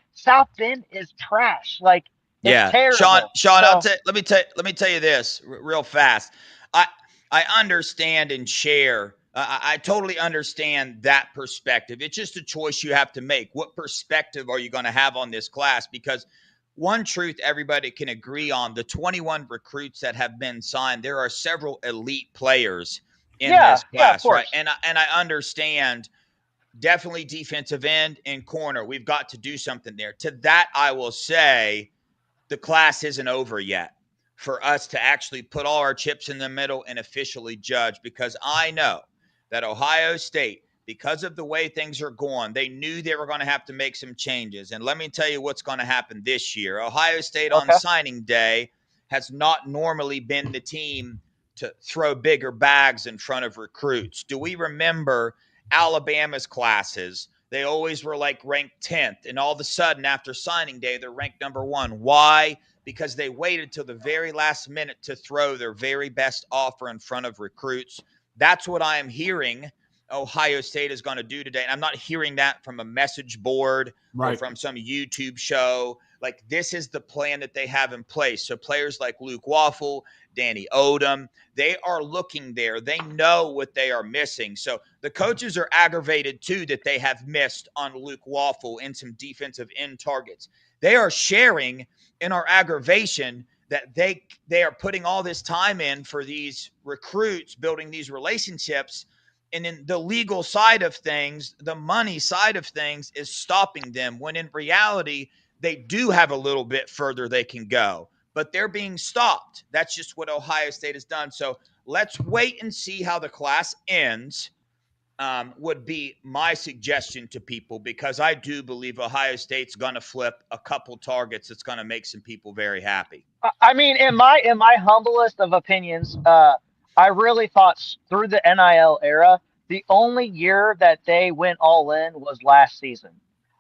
is trash. Like it's terrible. Sean, let me tell you this real fast. I understand and share I totally understand that perspective. It's just a choice you have to make. What perspective are you going to have on this class? Because one truth everybody can agree on, the 21 recruits that have been signed, there are several elite players in this class, right? And I understand definitely defensive end and corner. We've got to do something there. To that, I will say the class isn't over yet for us to actually put all our chips in the middle and officially judge, because I know that Ohio State, because of the way things are going, they knew they were going to have to make some changes. And let me tell you what's going to happen this year. Ohio State on signing day has not normally been the team to throw bigger bags in front of recruits. Do we remember Alabama's classes? They always were like ranked 10th. And all of a sudden, after signing day, they're ranked number 1. Why? Because they waited till the very last minute to throw their very best offer in front of recruits. That's what I am hearing Ohio State is going to do today. And I'm not hearing that from a message board or from some YouTube show. Like, this is the plan that they have in place. So players like Luke Waffle, Danny Odom, they are looking there. They know what they are missing. So the coaches are aggravated too that they have missed on Luke Waffle and some defensive end targets. They are sharing in our aggravation that they are putting all this time in for these recruits, building these relationships. And in the legal side of things, the money side of things is stopping them, when in reality, they do have a little bit further they can go, but they're being stopped. That's just what Ohio State has done. So let's wait and see how the class ends, would be my suggestion to people, because I do believe Ohio State's going to flip a couple targets that's going to make some people very happy. I mean, in my humblest of opinions, I really thought through the NIL era, the only year that they went all in was last season.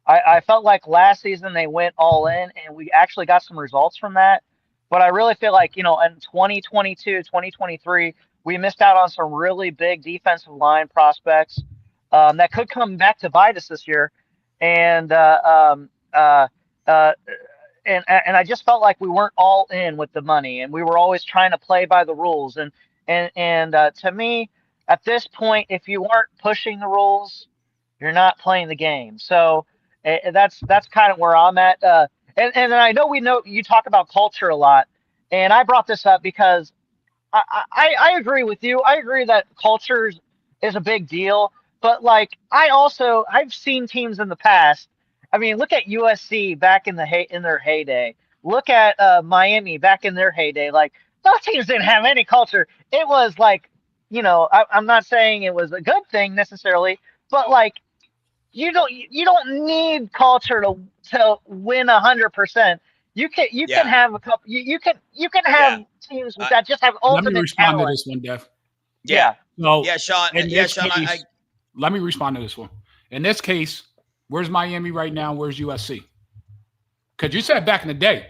I felt like last season they went all in, and we actually got some results from that. But I really feel like, in 2022, 2023, we missed out on some really big defensive line prospects that could come back to bite us this year. And I just felt like we weren't all in with the money, and we were always trying to play by the rules. And to me, at this point, if you weren't pushing the rules, you're not playing the game. So that's kind of where I'm at. And I know you talk about culture a lot, and I brought this up because I agree with you. I agree that culture is a big deal, but like I've seen teams in the past. I mean, look at USC back in their heyday. Look at Miami back in their heyday. Like, those teams didn't have any culture. It was like, I'm not saying it was a good thing necessarily, but like, you don't need culture to win 100%. You can have a couple. You can have teams that just have ultimate Let me respond talent. to this one, Dev. Yeah. So Sean. Let me respond to this one. In this case, where's Miami right now? Where's USC? Because you said back in the day.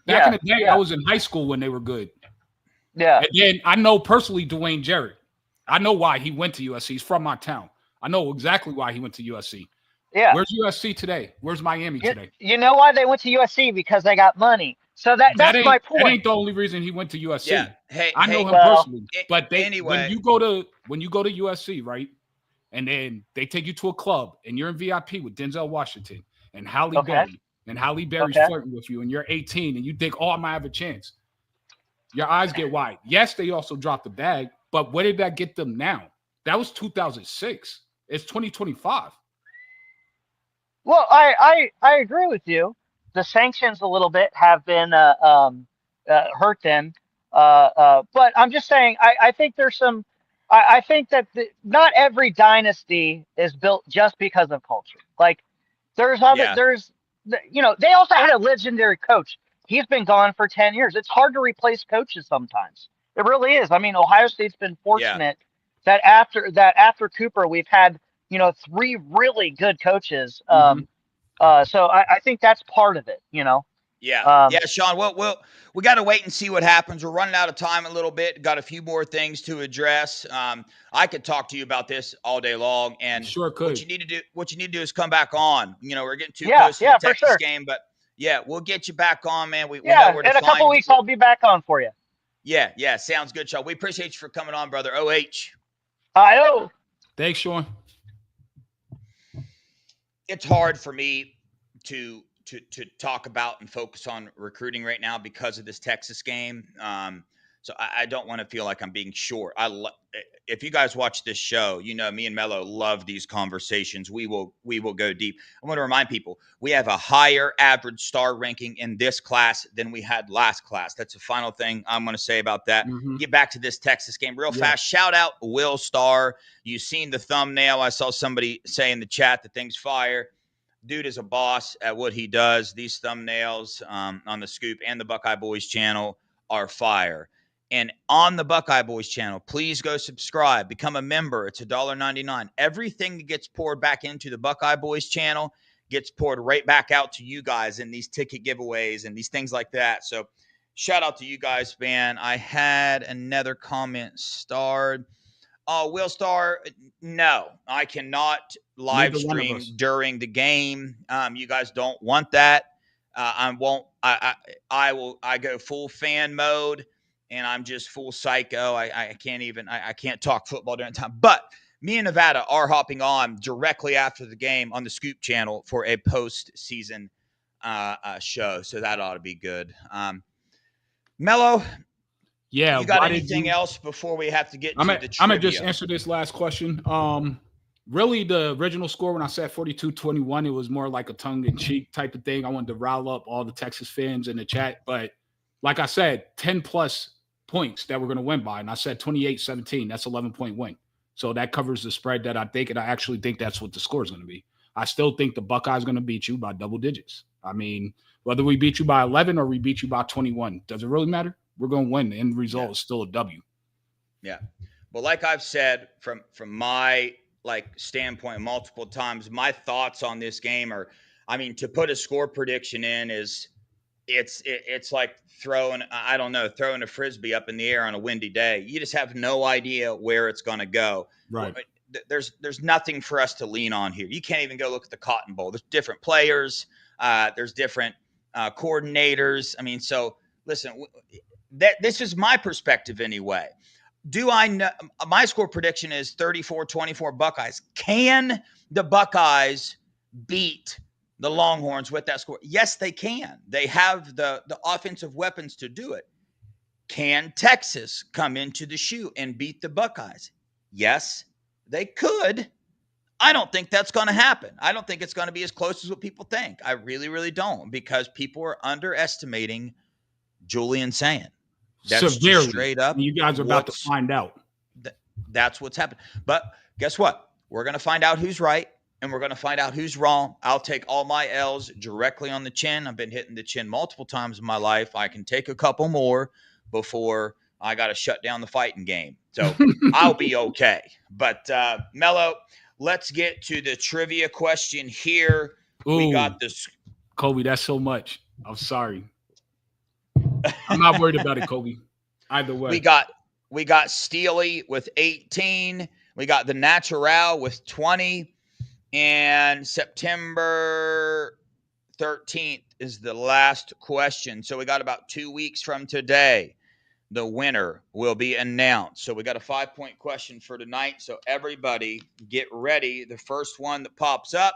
Back in the day, I was in high school when they were good. Yeah. And then I know personally Dwayne Jarrett. I know why he went to USC. He's from my town. I know exactly why he went to USC. Yeah. Where's USC today? Where's Miami today? You know why they went to USC? Because they got money. So that's my point. That ain't the only reason he went to USC. Yeah. Hey, I know him personally. But when you go to USC, right, and then they take you to a club and you're in VIP with Denzel Washington and Halle Berry, and Halle Berry's flirting with you, and you're 18 and you think, I might have a chance. Your eyes get wide. Yes, they also dropped the bag, but where did that get them now? That was 2006. It's 2025. Well, I agree with you. The sanctions a little bit have been hurt them, but I'm just saying I think there's some. I think that not every dynasty is built just because of culture. Like there's they also had a legendary coach. He's been gone for 10 years. It's hard to replace coaches sometimes. It really is. I mean, Ohio State's been fortunate that after Cooper, we've had 3 really good coaches. So I think that's part of it. Yeah, Sean. We got to wait and see what happens. We're running out of time a little bit. Got a few more things to address. I could talk to you about this all day long. And sure could. What you need to do is come back on. We're getting too close to the Texas game, but we'll get you back on, man. We know where to find you. In a couple weeks, I'll be back on for you. Yeah, sounds good, Sean. We appreciate you for coming on, brother. OH. I Thanks, Sean. It's hard for me to talk about and focus on recruiting right now because of this Texas game. So I don't want to feel like I'm being short. If you guys watch this show, you know me and Mello love these conversations. We will go deep. I want to remind people we have a higher average star ranking in this class than we had last class. That's the final thing I'm going to say about that. Get back to this Texas game real fast. Shout out Will Starr. You've seen the thumbnail. I saw somebody say in the chat that thing's fire. Dude is a boss at what he does. These thumbnails on the Scoop and the Buckeye Boys channel are fire. And on the Buckeye Boys channel, please go subscribe, become a member. It's $1.99. Everything that gets poured back into the Buckeye Boys channel gets poured right back out to you guys in these ticket giveaways and these things like that. So shout out to you guys, man. I had another comment starred. Oh, Will Star, no, I cannot live stream during the game. You guys don't want that. I won't. I go full fan mode, and I'm just full psycho. I can't even. I can't talk football during time. But me and Nevada are hopping on directly after the game on the Scoop channel for a postseason show, so that ought to be good. Mello. Yeah. You got anything else before we have to get to the trivia? I'm going to just answer this last question. Really, the original score when I said 42-21, it was more like a tongue-in-cheek type of thing. I wanted to rile up all the Texas fans in the chat. But like I said, 10-plus points that we're going to win by. And I said 28-17. That's 11-point win. So that covers the spread that I think, and I actually think that's what the score is going to be. I still think the Buckeyes going to beat you by double digits. I mean, whether we beat you by 11 or we beat you by 21, does it really matter? We're going to win. The end result is still a W. Yeah. Well, like I've said from my standpoint multiple times, my thoughts on this game are, I mean, to put a score prediction in is it's like throwing a Frisbee up in the air on a windy day. You just have no idea where it's going to go. Right. There's nothing for us to lean on here. You can't even go look at the Cotton Bowl. There's different players. There's different coordinators. I mean, so listen, this is my perspective anyway. Do I know my score prediction is 34-24 Buckeyes? Can the Buckeyes beat the Longhorns with that score? Yes, they can. They have the offensive weapons to do it. Can Texas come into the shoe and beat the Buckeyes? Yes, they could. I don't think that's going to happen. I don't think it's going to be as close as what people think. I really, really don't, because people are underestimating Julian Saying. That's severely. Straight up. You guys are about to find out. That's what's happened. But guess what? We're going to find out who's right, and we're going to find out who's wrong. I'll take all my L's directly on the chin. I've been hitting the chin multiple times in my life. I can take a couple more before I got to shut down the fighting game. So I'll be okay. But Mello, let's get to the trivia question here. Ooh, we got this. Kobe, that's so much. I'm sorry. I'm not worried about it, Kobe. Either way. We got Steely with 18. We got the Natural with 20. And September 13th is the last question. So we got about 2 weeks from today. The winner will be announced. So we got a 5-point question for tonight. So everybody get ready. The first one that pops up,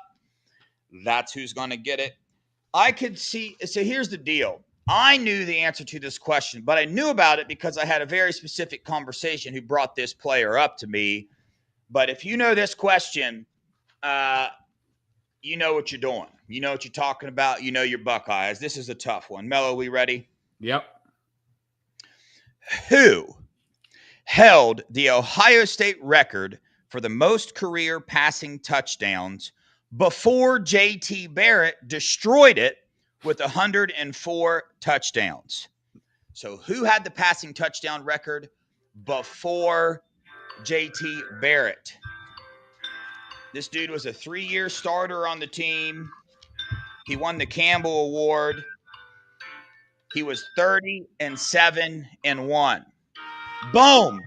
that's who's going to get it. I could see. So here's the deal. I knew the answer to this question, but I knew about it because I had a very specific conversation who brought this player up to me. But if you know this question, you know what you're doing. You know what you're talking about. You know your Buckeyes. This is a tough one. Mello, we ready? Yep. Who held the Ohio State record for the most career passing touchdowns before J.T. Barrett destroyed it with 104 touchdowns? So who had the passing touchdown record before J.T. Barrett? This dude was a 3-year starter on the team. He won the Campbell Award. He was 30-7-1. Boom!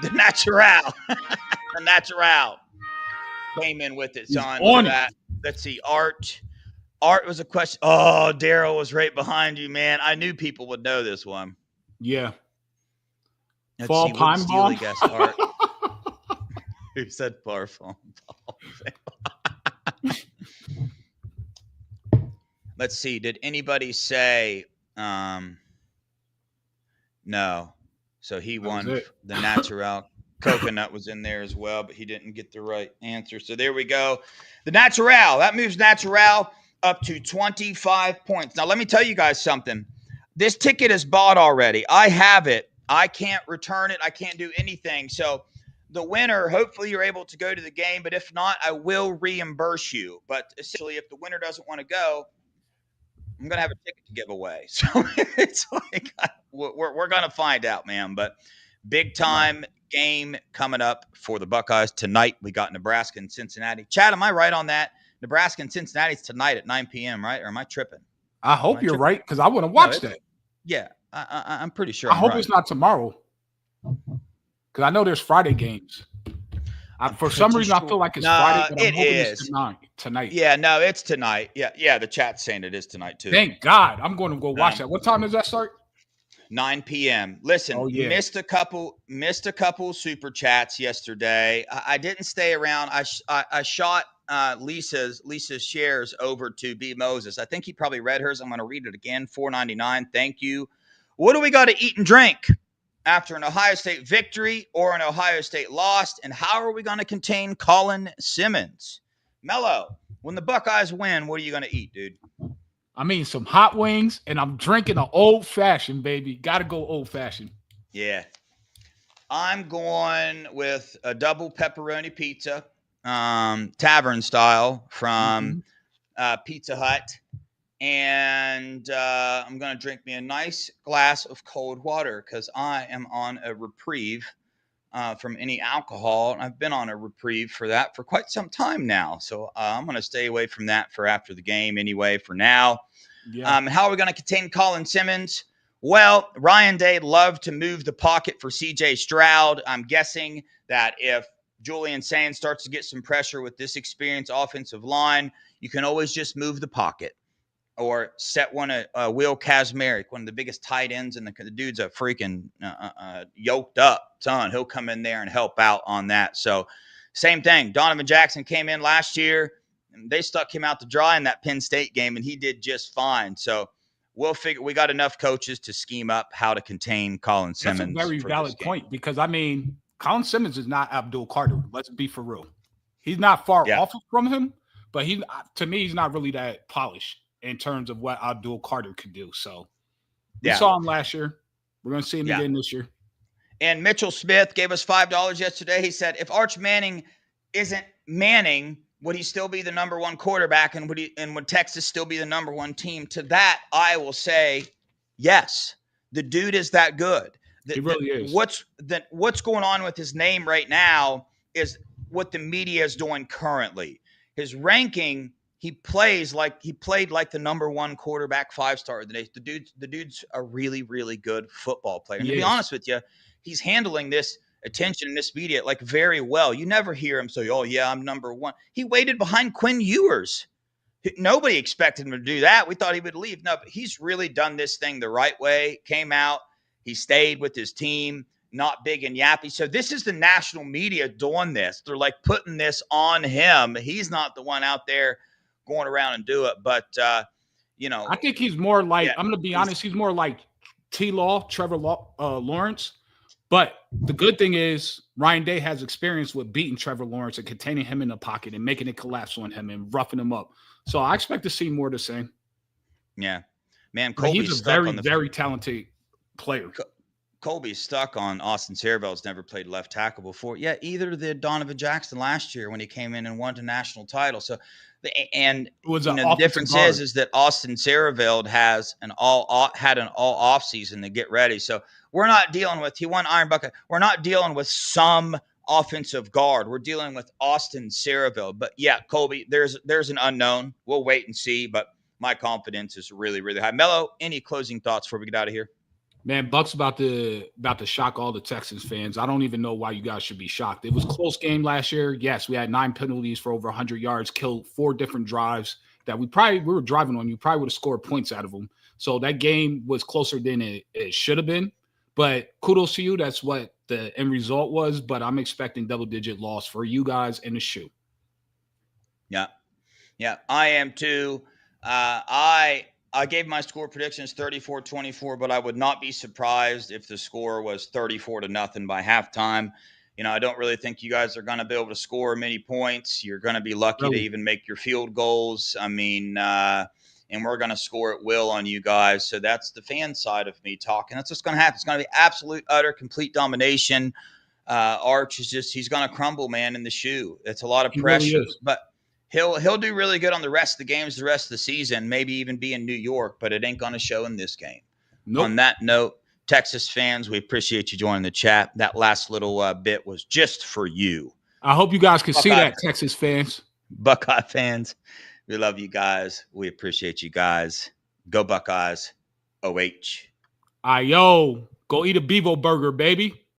The Natural. The Natural came in with it, son. Look at that. Let's see. Art was a question. Oh, Daryl was right behind you, man. I knew people would know this one. Yeah. Let's Fall see, Pine Bomb. Guess, Art. Who said Barful? Let's see. Did anybody say no? So he won the natural. Coconut was in there as well, but he didn't get the right answer. So there we go. The natural. That moves natural up to 25 points. Now, let me tell you guys something. This ticket is bought already. I have it. I can't return it. I can't do anything. So the winner, hopefully you're able to go to the game, but if not, I will reimburse you. But essentially, if the winner doesn't want to go, I'm going to have a ticket to give away. So it's like, we're going to find out, man. But big time game coming up for the Buckeyes tonight. We got Nebraska and Cincinnati. Chad, am I right on that? Nebraska and Cincinnati's tonight at 9 p.m., right? Or am I tripping? I hope you're right, because I want to watch that. Yeah, I'm pretty sure. I hope it's not tomorrow, because I know there's Friday games. For some reason, I feel like it's Friday, but I'm hoping it's tonight. Yeah, no, it's tonight. Yeah, the chat's saying it is tonight, too. Thank God. I'm going to go watch that. What time does that start? 9 p.m. Listen, missed a couple super chats yesterday. I didn't stay around. I shot Lisa's shares over to B Moses. I think he probably read hers. I'm going to read it again. $4.99. Thank you. What do we got to eat and drink after an Ohio State victory or an Ohio State loss? And how are we going to contain Colin Simmons? Mello, when the Buckeyes win, what are you going to eat, dude? I mean, some hot wings, and I'm drinking an old-fashioned, baby. Got to go old-fashioned. Yeah. I'm going with a double pepperoni pizza, tavern style from Pizza Hut. And I'm going to drink me a nice glass of cold water because I am on a reprieve from any alcohol. And I've been on a reprieve for that for quite some time now. So I'm going to stay away from that for after the game anyway for now. Yeah. How are we going to contain Colin Simmons? Well, Ryan Day loved to move the pocket for C.J. Stroud. I'm guessing that if Julian Sands starts to get some pressure with this experienced offensive line, you can always just move the pocket. Or set one Will Kazmarek, one of the biggest tight ends, and the dude's a freaking yoked up ton. He'll come in there and help out on that. So same thing. Donovan Jackson came in last year, and they stuck him out to dry in that Penn State game, and he did just fine. So we'll figure. We got enough coaches to scheme up how to contain Colin Simmons. That's a very valid point because, I mean, Colin Simmons is not Abdul Carter. Let's be for real. He's not far off from him, but to me, he's not really that polished in terms of what Abdul Carter could do. So we saw him last year. We're going to see him again this year. And Mitchell Smith gave us $5 yesterday. He said, if Arch Manning isn't Manning, would he still be the number one quarterback? And would Texas still be the number one team? To that, I will say, yes. The dude is that good. He really is. What's going on with his name right now is what the media is doing currently. His ranking, he played like the number one quarterback 5-star of the day. The dude's a really, really good football player. And to be honest with you, he's handling this attention in this media like very well. You never hear him say, "Oh yeah, I'm number one." He waited behind Quinn Ewers. Nobody expected him to do that. We thought he would leave. No, but he's really done this thing the right way. Came out, he stayed with his team, not big and yappy. So this is the national media doing this. They're like putting this on him. He's not the one out there going around and do it. But, I think he's more like, I'm going to be honest, he's more like Trevor Lawrence. But the good thing is Ryan Day has experience with beating Trevor Lawrence and containing him in the pocket and making it collapse on him and roughing him up. So I expect to see more of the same. Yeah. Man, he's a very, very talented player. Colby's stuck on Austin Cerevel's never played left tackle before. Yeah, either did Donovan Jackson last year when he came in and won the national title. So, the difference is that Austin Cerevel has had an all off season to get ready. So we're not dealing with, he won Iron Bucket. We're not dealing with some offensive guard. We're dealing with Austin Cerevel. But yeah, Colby, there's an unknown. We'll wait and see. But my confidence is really, really high. Mello, any closing thoughts before we get out of here? Man, Buck's about to shock all the Texans fans. I don't even know why you guys should be shocked. It was a close game last year. Yes, we had 9 penalties for over 100 yards, killed 4 different drives that we were driving on. You probably would have scored points out of them. So that game was closer than it should have been. But kudos to you. That's what the end result was, but I'm expecting double-digit loss for you guys in the shoe. Yeah, I am too. I gave my score predictions 34-24, but I would not be surprised if the score was 34-0 by halftime. I don't really think you guys are going to be able to score many points. You're going to be lucky to even make your field goals. I mean, and we're going to score at will on you guys. So that's the fan side of me talking. That's what's going to happen. It's going to be absolute, utter, complete domination. Arch is he's going to crumble, man, in the shoe. It's a lot of pressure, really but he'll do really good on the rest of the games, the rest of the season, maybe even be in New York, but it ain't going to show in this game. Nope. On that note, Texas fans, we appreciate you joining the chat. That last little bit was just for you. I hope you guys can see that, Texas fans. Buckeye fans, we love you guys. We appreciate you guys. Go Buckeyes. OH. Yo, go eat a Bevo burger, baby.